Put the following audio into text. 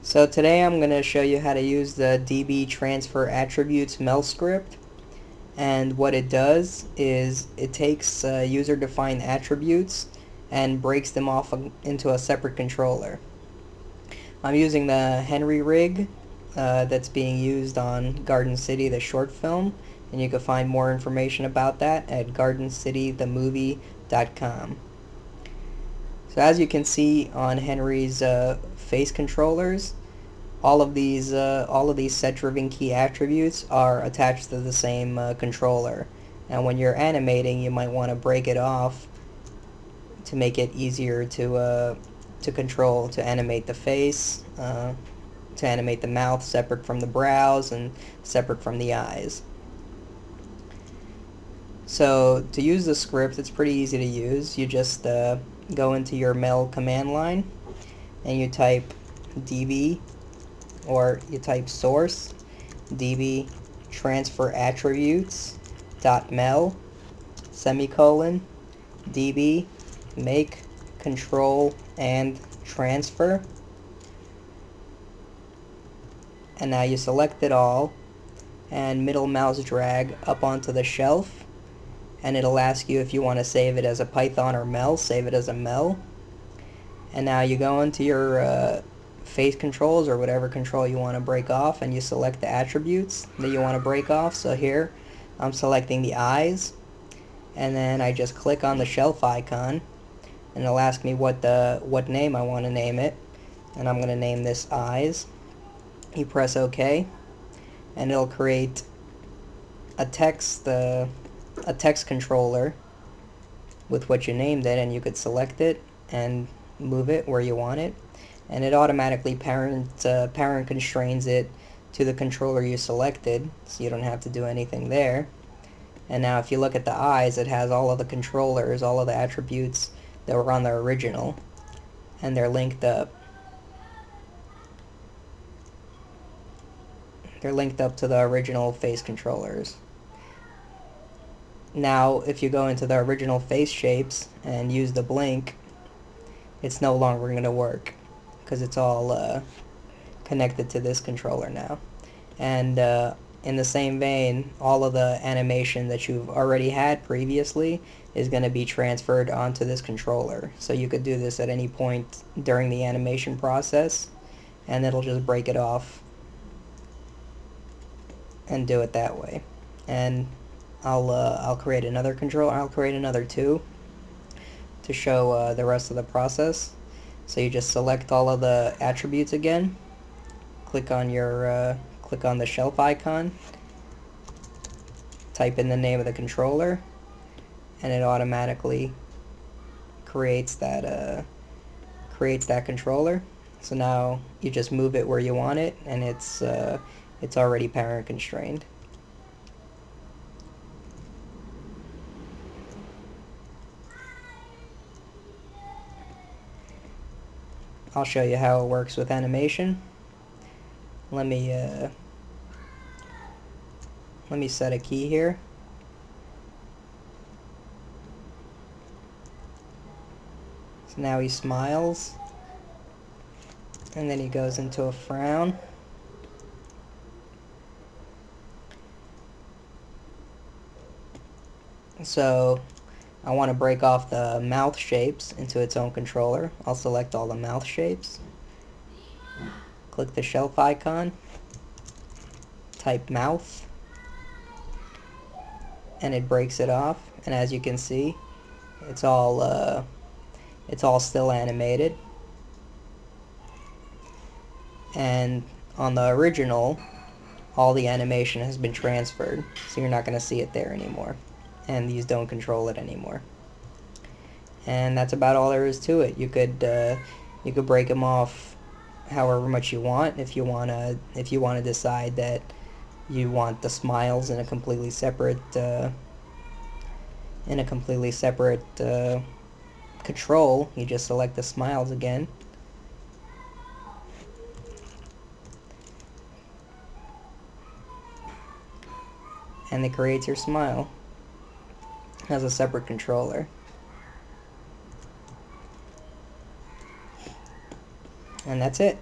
So today I'm going to show you how to use the dbTransferAttributes.mel script, and what it does is it takes user-defined attributes and breaks them off into a separate controller. I'm using the Henry rig that's being used on Garden City, the short film, and you can find more information about that at gardencitythemovie.com. So as you can see on Henry's face controllers, all of these set-driven key attributes are attached to the same controller. And when you're animating, you might want to break it off to make it easier to control, to animate the face, to animate the mouth separate from the brows and separate from the eyes. So to use the script, it's pretty easy to use. You just go into your mel command line and you type db, or you type source dbTransferAttributes.mel semicolon db make control and transfer, and now you select it all and middle mouse drag up onto the shelf, and it'll ask you if you want to save it as a Python or mel. Save it as a mel. And now you go into your face controls or whatever control you want to break off, and you select the attributes that you want to break off. So here I'm selecting the eyes, and then I just click on the shelf icon and it'll ask me what name I want to name it, and I'm going to name this eyes. You press OK and it'll create a text controller with what you named it, and you could select it and move it where you want it, and it automatically parent constrains it to the controller you selected, so you don't have to do anything there. And now if you look at the eyes, it has all of the controllers, all of the attributes that were on the original, and they're linked up. They're linked up to the original face controllers. Now if you go into the original face shapes and use the blink, it's no longer going to work because it's all connected to this controller now. And in the same vein, all of the animation that you've already had previously is going to be transferred onto this controller. So you could do this at any point during the animation process, and it'll just break it off and do it that way. And I'll create another controller. I'll create another two to show the rest of the process. So you just select all of the attributes again, click on the shelf icon, type in the name of the controller, and it automatically creates that controller. So now you just move it where you want it, and it's already parent constrained. I'll show you how it works with animation. Let me set a key here. So now he smiles, and then he goes into a frown. So I want to break off the mouth shapes into its own controller. I'll select all the mouth shapes, click the shelf icon, type mouth, and it breaks it off. And as you can see, it's all still animated. And on the original, all the animation has been transferred, so you're not going to see it there anymore, and these don't control it anymore. And that's about all there is to it. You could break them off however much you want. If you wanna decide that you want the smiles in a completely separate control, you just select the smiles again, and it creates your smile as a separate controller. And that's it.